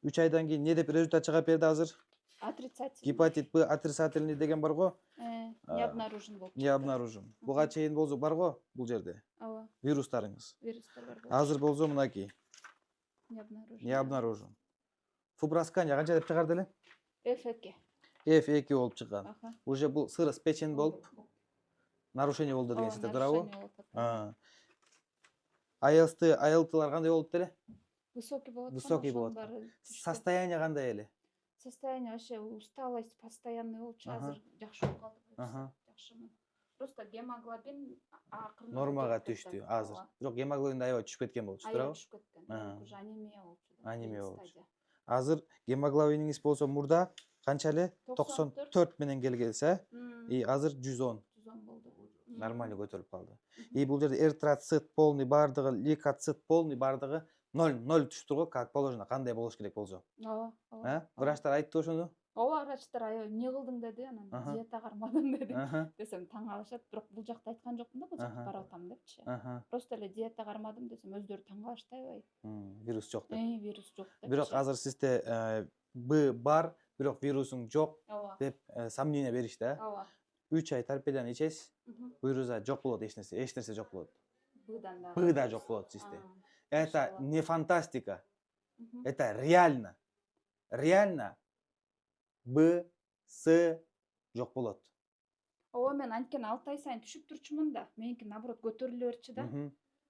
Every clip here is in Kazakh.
3 айдан кийин не деп результат чыгып берди азыр? Отрицательный. Гепатит Б отрицательный деген бар го? Не обнаружен болуп Не обнаружен. Буга чейин болсо бар го бул жерде? Ооба. Вирустарыңыз. Вирустар бар болчу. Азыр болсо мынакей. Не обнаружен. Не обнаружен. Фубраскания канча деп чыгарды эле? F2. F2 болуп чыккан. Аха. Уже бул сырыс печень болуп нарушение болду деген сиздер туурабы? ILT-лар кандай болуп эле? Высокий болот. Высокий болот. Состояние кандай эле? Состояние вообще усталость постоянный болчу. Азыр жакшы болуп калды. Жакшымы. Просто гемоглобин акырын Нормага түштү азыр. Бирок гемоглобин аябай түшүп кеткен болчу, туурабы? Түшүп кеткен. Уже анемия болчу. Анемия болчу. Азыр гемоглобиниңиз болсо мурда канча эле? 94 менен келгенсе, и азыр 110. 110 болду. Нормально көтөрүлүп калды. И бул жерде эритроцит полный бардыгы, лейкоцит полный бардыгы 0 түшүп турго, как положено, кандай болуш керек болсо. Ооба. Врачтар айтты ошону? Ооба, врачтар аябай эмне кылдың деди, анан диета кармадым деди. Десем таң калышат, бирок бул жакта айткан жокмун да, бул жакка барып атам депчи. Просто эле диета кармадым десем, өздөрү таң калышты аябай. Вирус жок деп. Вирус жок деп. Бирок азыр сизде Б бар, бирок вирусуң жок деп сомнение беришти, Ооба. 3 ай торпедан ичесиз, вирусда жок болот эч нерсе жок болот. Б да жок болот сизде. Это не фантастика. Это реально. Реально Б, С жок болот. Ооба, мен анткени 6 ай сайын түшүп турчумун да. Меники наоборот көтөрүлө берчи да.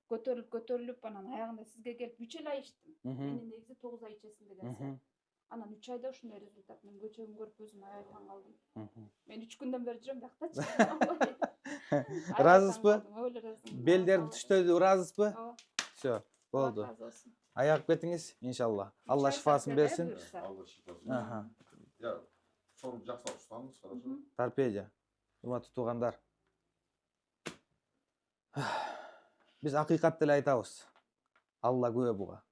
Көтөрүлүп анан аягында сизге келип 3 ай ичтим. Мени негизи 9 ай ичесиң дегенсиз. Анан 3 айда ушундай результат. Мен көчөгүн көрүп өзүм аябай таң калдым. Мен 3 күндөн бери жүрөм бияктачы. Ыраазысызбы? Белдерди түштөрдү ыраазысызбы? Ооба. Всё, болду. Аяп кетиңиз, иншалла. Алла шифасын берсин. Алла шифасын. Я сону жакшылап уштаңыз, хорошо? Торпедия. Урматтуу туугандар. Биз акыйкатты эле айтабыз. Алла күбө буга.